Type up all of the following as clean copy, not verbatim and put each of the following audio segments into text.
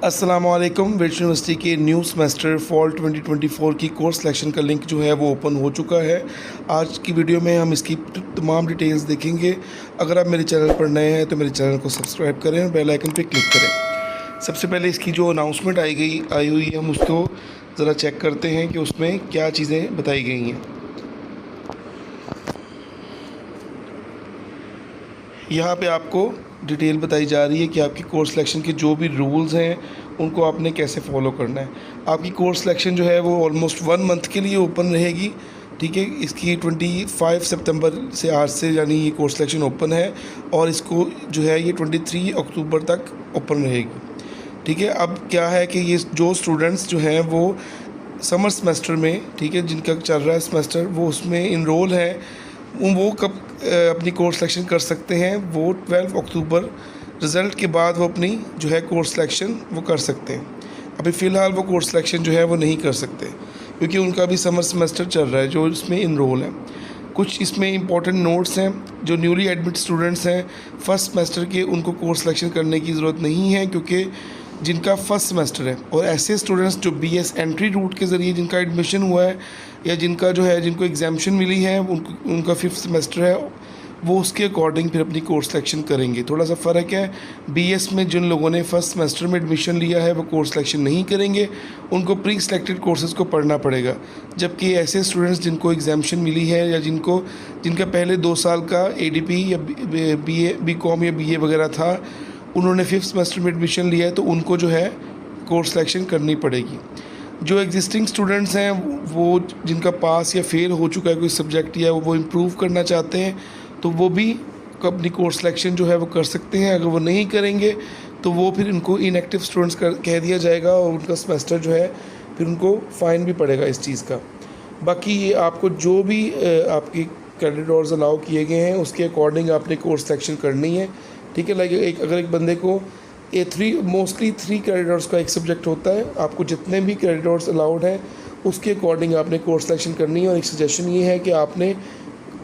अस्सलामुअलैकुम। विर्चुअल यूनिवर्सिटी के new semester fall 2024 की कोर्स सिलेक्शन का लिंक जो है वो ओपन हो चुका है। आज की वीडियो में हम इसकी तमाम डिटेल्स देखेंगे। अगर आप मेरे चैनल पर नए हैं तो मेरे चैनल को सब्सक्राइब करें और बेल आइकन पर क्लिक करें। सबसे पहले इसकी जो अनाउंसमेंट आई हुई है हम उसको ज़रा चेक करते हैं कि उसमें क्या चीज़ें बताई गई हैं। यहाँ पे आपको डिटेल बताई जा रही है कि आपकी कोर्स सिलेक्शन के जो भी रूल्स हैं उनको आपने कैसे फॉलो करना है। आपकी कोर्स सिलेक्शन जो है वो ऑलमोस्ट 1 मंथ के लिए ओपन रहेगी। ठीक है, इसकी 25 सितंबर से आज से यानी ये कोर्स सिलेक्शन ओपन है और इसको जो है ये 23 अक्टूबर तक ओपन रहेगी। ठीक है, अब क्या है कि ये जो स्टूडेंट्स जो हैं वो समर सेमेस्टर में, ठीक है, जिनका चल रहा है सेमेस्टर, वो उसमें इनरोल है, वो कब अपनी कोर्स सिलेक्शन कर सकते हैं? वो 12 अक्टूबर रिज़ल्ट के बाद वो अपनी जो है कोर्स सिलेक्शन वो कर सकते हैं। अभी फ़िलहाल वो कोर्स सिलेक्शन जो है वो नहीं कर सकते क्योंकि उनका भी समर सेमेस्टर चल रहा है जो इसमें इनरोल है। कुछ इसमें इंपॉर्टेंट नोट्स हैं। जो न्यूली एडमिट स्टूडेंट्स हैं फर्स्ट सेमेस्टर के, उनको कोर्स सिलेक्शन करने की ज़रूरत नहीं है क्योंकि जिनका फर्स्ट सेमेस्टर है, और ऐसे स्टूडेंट्स जो बीएस एंट्री रूट के ज़रिए जिनका एडमिशन हुआ है या जिनका जो है जिनको एग्जामिशन मिली है, उनका 5th सेमेस्टर है, वो उसके अकॉर्डिंग फिर अपनी कोर्स सिलेक्शन करेंगे। थोड़ा सा फ़र्क है, बीएस में जिन लोगों ने फर्स्ट सेमेस्टर में एडमिशन लिया है वो कोर्स सिलेक्शन नहीं करेंगे, उनको प्री सिलेक्टेड कोर्सेज़ को पढ़ना पड़ेगा। जबकि ऐसे स्टूडेंट्स जिनको एग्जामिशन मिली है या जिनका पहले 2 साल का एडीपी या बीकॉम या बीए वगैरह था, उन्होंने 5th सेमेस्टर में एडमिशन लिया है तो उनको जो है कोर्स सिलेक्शन करनी पड़ेगी। जो एग्जिस्टिंग स्टूडेंट्स हैं वो जिनका पास या फेल हो चुका है कोई सब्जेक्ट या वो इम्प्रूव करना चाहते हैं तो वो भी अपनी कोर्स सिलेक्शन जो है वो कर सकते हैं। अगर वो नहीं करेंगे तो वो फिर इनको इनएक्टिव स्टूडेंट्स कह दिया जाएगा और उनका सेमेस्टर जो है फिर उनको फ़ाइन भी पड़ेगा इस चीज़ का। बाकी ये आपको जो भी आपकी क्रेडिट आवर्स अलाउ किए गए हैं उसके अकॉर्डिंग आपने कोर्स सिलेक्शन करनी है। ठीक है, लाइक अगर एक बंदे को मोस्टली 3 क्रेडिट आवर्स का एक सब्जेक्ट होता है, आपको जितने भी क्रेडिट आवर्स अलाउड हैं उसके अकॉर्डिंग आपने कोर्स सिलेक्शन करनी है। और एक सजेशन ये है कि आपने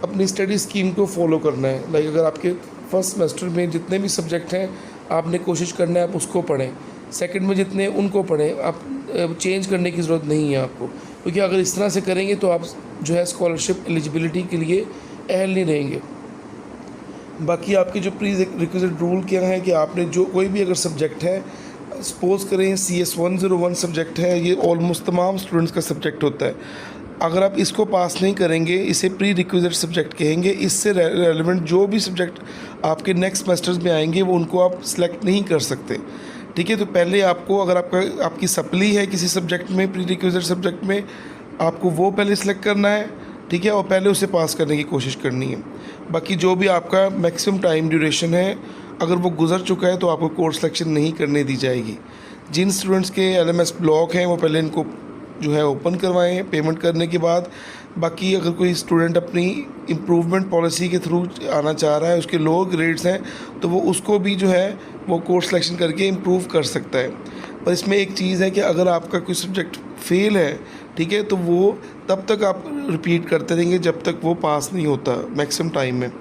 अपनी स्टडी स्कीम को फॉलो करना है। लाइक अगर आपके फर्स्ट सेमेस्टर में जितने भी सब्जेक्ट हैं आपने कोशिश करना है आप उसको पढ़ें, सेकंड में जितने उनको पढ़ें, आप चेंज करने की ज़रूरत नहीं है आपको, क्योंकि अगर इस तरह से करेंगे तो आप जो है स्कॉलरशिप एलिजिबिलिटी के लिए अहल नहीं रहेंगे। बाकी आपके जो प्री रिक्विजिट रूल क्या है कि आपने जो कोई भी अगर सब्जेक्ट है, सपोज़ करें CS 101 सब्जेक्ट है, ये ऑलमोस्ट तमाम स्टूडेंट्स का सब्जेक्ट होता है। अगर आप इसको पास नहीं करेंगे, इसे प्री रिक्विजिट सब्जेक्ट कहेंगे। इससे रेलेवेंट जो भी सब्जेक्ट आपके नेक्स्ट सेमेस्टर्स में आएंगे वो उनको आप सेलेक्ट नहीं कर सकते। ठीक है, तो पहले आपको अगर आपकी सप्ली है किसी सब्जेक्ट में, प्री रिक्विजिट सब्जेक्ट में, आपको वो पहले सेलेक्ट करना है। ठीक है, और पहले उसे पास करने की कोशिश करनी है। बाकी जो भी आपका मैक्सिमम टाइम ड्यूरेशन है, अगर वो गुजर चुका है तो आपको कोर्स सिलेक्शन नहीं करने दी जाएगी। जिन स्टूडेंट्स के LMS ब्लॉक हैं वो पहले इनको जो है ओपन करवाएं पेमेंट करने के बाद। बाकी अगर कोई स्टूडेंट अपनी इम्प्रूवमेंट पॉलिसी के थ्रू आना चाह रहा है, उसके लो ग्रेड्स हैं, तो वो उसको भी जो है वो कोर्स सिलेक्शन करके इम्प्रूव कर सकता है। पर इसमें एक चीज़ है कि अगर आपका कोई सब्जेक्ट फेल है, ठीक है, तो वो तब तक आप रिपीट करते रहेंगे जब तक वो पास नहीं होता मैक्सिमम टाइम में।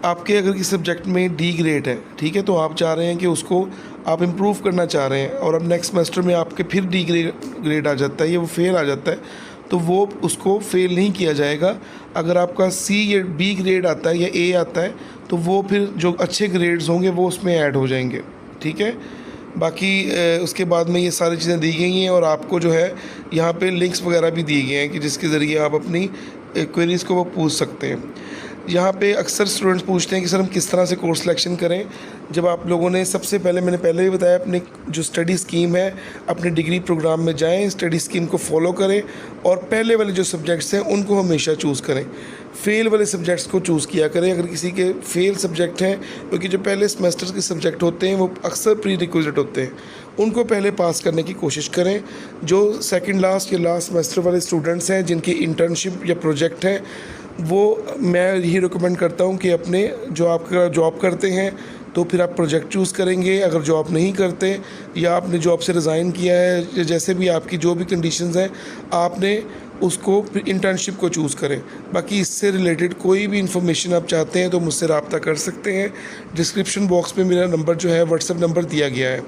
आपके अगर किसी सब्जेक्ट में D ग्रेड है, ठीक है, तो आप चाह रहे हैं कि उसको आप इम्प्रूव करना चाह रहे हैं और अब नेक्स्ट सेमेस्टर में आपके फिर D ग्रेड आ जाता है या वो फेल आ जाता है, तो वो उसको फेल नहीं किया जाएगा। अगर आपका C या B ग्रेड आता है या A आता है तो वो फिर जो अच्छे ग्रेड्स होंगे वो उसमें ऐड हो जाएंगे। ठीक है, बाकी उसके बाद में ये सारी चीज़ें दी गई हैं और आपको जो है यहाँ पे लिंक्स वगैरह भी दिए गए हैं कि जिसके ज़रिए आप अपनी क्वेरीज़ को वो पूछ सकते हैं। यहाँ पे अक्सर स्टूडेंट्स पूछते हैं कि सर हम किस तरह से कोर्स सिलेक्शन करें। जब आप लोगों ने सबसे पहले, मैंने पहले ही बताया, अपनी जो स्टडी स्कीम है अपने डिग्री प्रोग्राम में जाएं, स्टडी स्कीम को फॉलो करें और पहले वाले जो सब्जेक्ट्स हैं उनको हमेशा चूज़ करें। फेल वाले सब्जेक्ट्स को चूज़ किया करें अगर किसी के फेल सब्जेक्ट हैं, क्योंकि जो पहले सेमेस्टर के सब्जेक्ट होते हैं वो अक्सर प्री रिक्विजिट होते हैं, उनको पहले पास करने की कोशिश करें। जो सेकंड लास्ट या लास्ट सेमेस्टर वाले स्टूडेंट्स हैं जिनकी इंटर्नशिप या प्रोजेक्ट हैं, वो मैं यही रिकमेंड करता हूँ कि अपने जो आपका जॉब करते हैं तो फिर आप प्रोजेक्ट चूज़ करेंगे। अगर जॉब नहीं करते या आपने जॉब से रिज़ाइन किया है या जैसे भी आपकी जो भी कंडीशंस हैं, आपने उसको फिर इंटर्नशिप को चूज़ करें। बाकी इससे रिलेटेड कोई भी इन्फॉर्मेशन आप चाहते हैं तो मुझसे रब्ता कर सकते हैं। डिस्क्रिप्शन बॉक्स में मेरा नंबर जो है व्हाट्सएप नंबर दिया गया है।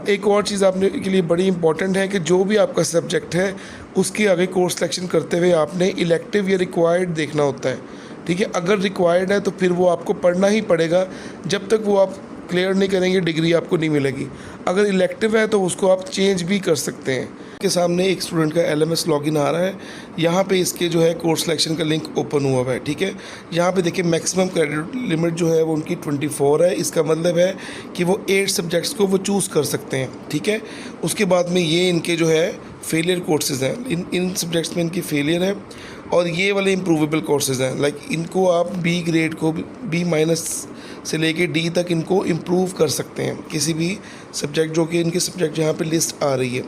एक और चीज़ आपने के लिए बड़ी इंपॉर्टेंट है कि जो भी आपका सब्जेक्ट है उसके आगे कोर्स सिलेक्शन करते हुए आपने इलेक्टिव या रिक्वायर्ड देखना होता है, ठीक है। अगर रिक्वायर्ड है तो फिर वो आपको पढ़ना ही पड़ेगा, जब तक वो आप क्लियर नहीं करेंगे डिग्री आपको नहीं मिलेगी। अगर इलेक्टिव है तो उसको आप चेंज भी कर सकते हैं। के सामने एक स्टूडेंट का LMS लॉगिन आ रहा है, यहाँ पे इसके जो है कोर्स सिलेक्शन का लिंक ओपन हुआ हुआ है, ठीक है। यहाँ पे देखिए मैक्सिमम क्रेडिट लिमिट जो है वो उनकी 24 है। इसका मतलब है कि वो 8 सब्जेक्ट्स को वो चूज़ कर सकते हैं, ठीक है। उसके बाद में ये इनके जो है फेलियर कोर्सेज़ हैं, इन सब्जेक्ट्स में इनकी फेलियर है, और ये वाले इम्प्रूवेबल कोर्सेज़ हैं। लाइक इनको आप B ग्रेड को B- से लेके D तक इनको इम्प्रूव कर सकते हैं, किसी भी सब्जेक्ट जो कि इनके सब्जेक्ट यहाँ पे लिस्ट आ रही है।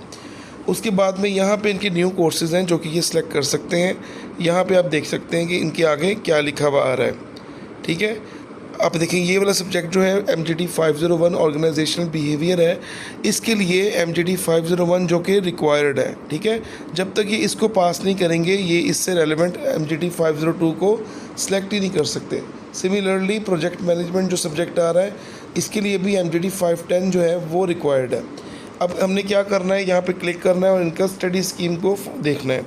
उसके बाद में यहाँ पे इनके न्यू कोर्सेज़ हैं जो कि ये सिलेक्ट कर सकते हैं। यहाँ पे आप देख सकते हैं कि इनके आगे क्या लिखा हुआ आ रहा है, ठीक है। आप देखें ये वाला सब्जेक्ट जो है MGT 501 ऑर्गेनाइजेशनल बिहेवियर है, इसके लिए MGT 501 जो कि रिक्वायर्ड है, ठीक है। जब तक ये इसको पास नहीं करेंगे ये इससे रेलेवेंट MGT 502 को सिलेक्ट ही नहीं कर सकते। सिमिलरली प्रोजेक्ट मैनेजमेंट जो सब्जेक्ट आ रहा है इसके लिए भी MGT 510 जो है वो रिक्वायर्ड है। अब हमने क्या करना है, यहाँ पे क्लिक करना है और इनका स्टडी स्कीम को देखना है।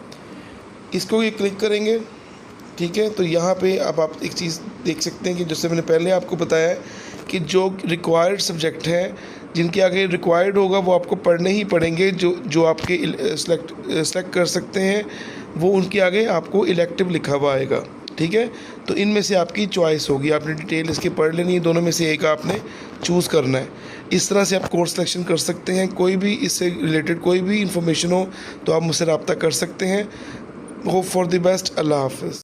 इसको ये क्लिक करेंगे, ठीक है। तो यहाँ पे अब आप एक चीज़ देख सकते हैं कि जैसे मैंने पहले आपको बताया है कि जो रिक्वायर्ड सब्जेक्ट हैं जिनके आगे रिक्वायर्ड होगा वो आपको पढ़ने ही पड़ेंगे। जो आपके सेलेक्ट कर सकते हैं वो उनके आगे आपको इलेक्टिव लिखा हुआ आएगा, ठीक है। तो इनमें से आपकी चॉइस होगी, आपने डिटेल इसकी पढ़ लेनी है, दोनों में से एक आपने चूज़ करना है। इस तरह से आप कोर्स सिलेक्शन कर सकते हैं। कोई भी इससे रिलेटेड कोई भी इंफॉर्मेशन हो तो आप मुझसे रब्ता कर सकते हैं। Hope for the best. अल्लाह हाफ़िज़।